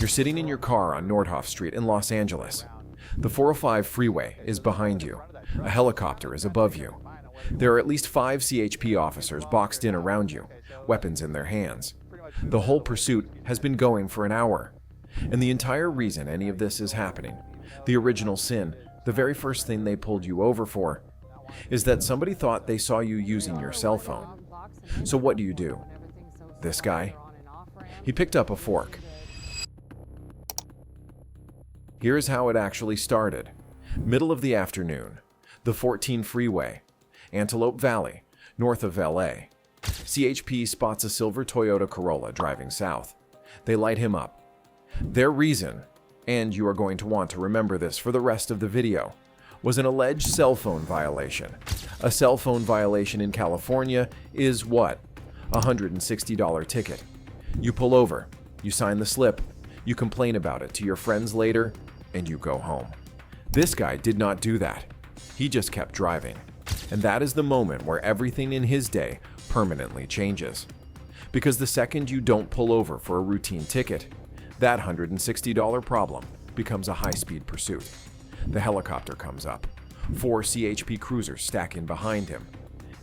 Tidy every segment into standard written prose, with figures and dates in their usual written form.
You're sitting in your car on Nordhoff Street in Los Angeles. The 405 freeway is behind you. A helicopter is above you. There are at least 5 CHP officers boxed in around you, weapons in their hands. The whole pursuit has been going for an hour. And the entire reason any of this is happening, the original sin, the very first thing they pulled you over for, is that somebody thought they saw you using your cell phone. So what do? This guy? He picked up a fork. Here's how it actually started. Middle of the afternoon, the 14 freeway, Antelope Valley, north of LA. CHP spots a silver Toyota Corolla driving south. They light him up. Their reason, and you are going to want to remember this for the rest of the video, was an alleged cell phone violation. A cell phone violation in California is what? A $160 ticket. You pull over, you sign the slip, you complain about it to your friends later, and you go home. This guy did not do that. He just kept driving. And that is the moment where everything in his day permanently changes. Because the second you don't pull over for a routine ticket, that $160 problem becomes a high-speed pursuit. The helicopter comes up. 4 CHP cruisers stack in behind him.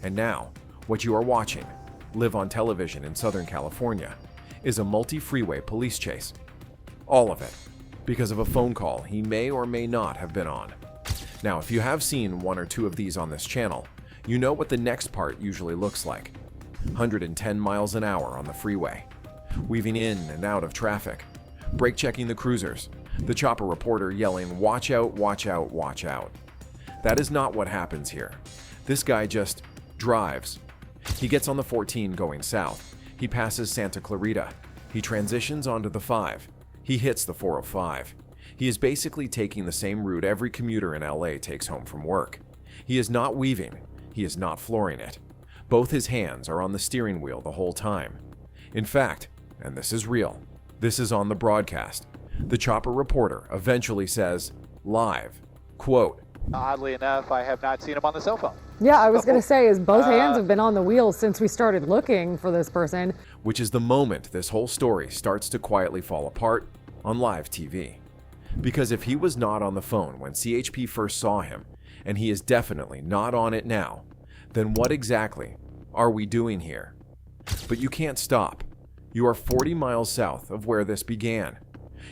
And now, what you are watching, live on television in Southern California, is a multi-freeway police chase. All of it, because of a phone call he may or may not have been on. Now, if you have seen 1 or 2 of these on this channel, you know what the next part usually looks like. 110 miles an hour on the freeway, weaving in and out of traffic, brake checking the cruisers, the chopper reporter yelling, "Watch out, watch out, watch out." That is not what happens here. This guy just drives. He gets on the 14 going south. He passes Santa Clarita. He transitions onto the 5. He hits the 405. He is basically taking the same route every commuter in LA takes home from work. He is not weaving. He is not flooring it. Both his hands are on the steering wheel the whole time. In fact, and this is real, this is on the broadcast, the chopper reporter eventually says, live, quote, "Oddly enough, I have not seen him on the cell phone." Yeah, I was going to say, is both hands have been on the wheel since we started looking for this person. Which is the moment this whole story starts to quietly fall apart on live TV. Because if he was not on the phone when CHP first saw him, and he is definitely not on it now, then what exactly are we doing here? But you can't stop. You are 40 miles south of where this began.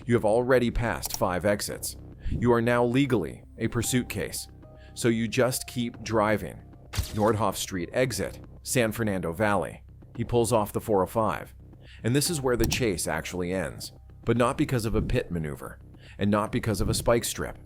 You have already passed 5 exits. You are now legally a pursuit case. So you just keep driving. Nordhoff Street exit, San Fernando Valley. He pulls off the 405. And this is where the chase actually ends. But not because of a pit maneuver, and not because of a spike strip.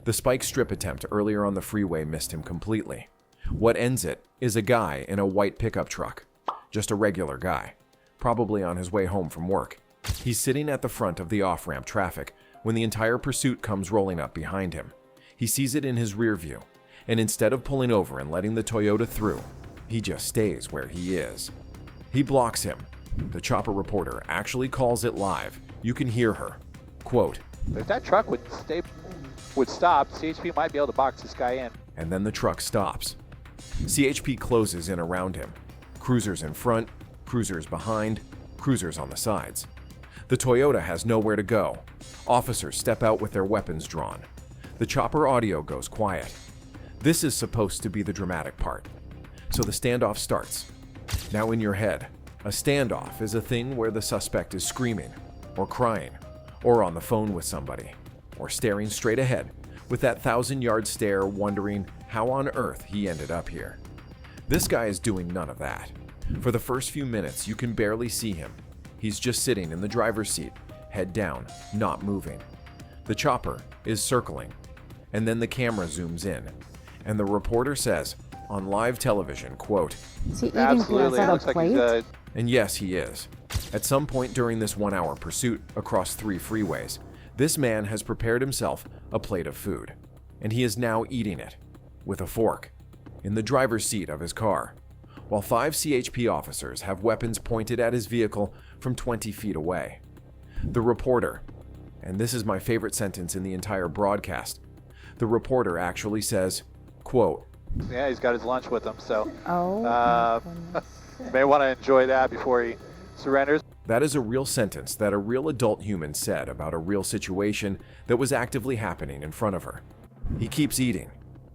The spike strip attempt earlier on the freeway missed him completely. What ends it is a guy in a white pickup truck. Just a regular guy, probably on his way home from work. He's sitting at the front of the off-ramp traffic when the entire pursuit comes rolling up behind him. He sees it in his rear view, and instead of pulling over and letting the Toyota through, he just stays where he is. He blocks him. The chopper reporter actually calls it live. You can hear her. Quote, If that truck would stop, CHP might be able to box this guy in. and then the truck stops. CHP closes in around him. Cruisers in front, cruisers behind, cruisers on the sides. The Toyota has nowhere to go. Officers step out with their weapons drawn. The chopper audio goes quiet. This is supposed to be the dramatic part. So the standoff starts. Now in your head, a standoff is a thing where the suspect is screaming, or crying, or on the phone with somebody, or staring straight ahead with that 1,000-yard stare wondering how on earth he ended up here. This guy is doing none of that. For the first few minutes, you can barely see him. He's just sitting in the driver's seat, head down, not moving. The chopper is circling, and then the camera zooms in, and the reporter says, on live television, quote, Is he eating Absolutely, it peanuts looks out of like plate? he's and yes, he is. At some point during this 1-hour pursuit across 3 freeways, this man has prepared himself a plate of food, and he is now eating it, with a fork, in the driver's seat of his car, while 5 CHP officers have weapons pointed at his vehicle from 20 feet away. The reporter, and this is my favorite sentence in the entire broadcast, the reporter actually says, quote, Yeah, he's got his lunch with him, so Oh, my goodness. may want to enjoy that before he surrenders. That is a real sentence that a real adult human said about a real situation that was actively happening in front of her. He keeps eating.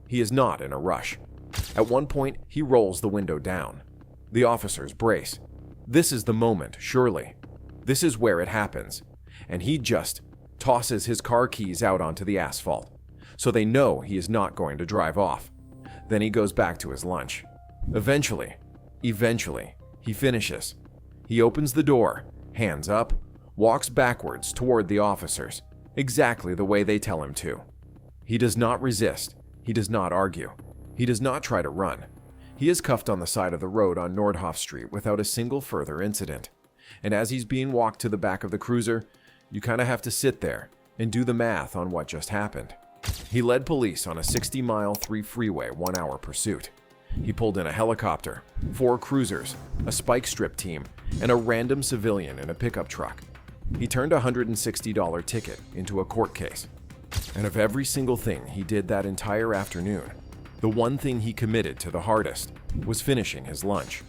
He is not in a rush. At one point, he rolls the window down. The officers brace. This is the moment, surely. This is where it happens. And he just tosses his car keys out onto the asphalt, so they know he is not going to drive off. Then he goes back to his lunch. Eventually, he finishes. He opens the door, hands up, walks backwards toward the officers, exactly the way they tell him to. He does not resist. He does not argue. He does not try to run. He is cuffed on the side of the road on Nordhoff Street without a single further incident. And as he's being walked to the back of the cruiser, you kind of have to sit there and do the math on what just happened. He led police on a 60-mile 3 freeway 1-hour pursuit. He pulled in a helicopter, 4 cruisers, a spike strip team, and a random civilian in a pickup truck. He turned a $160 ticket into a court case. And of every single thing he did that entire afternoon, the one thing he committed to the hardest was finishing his lunch.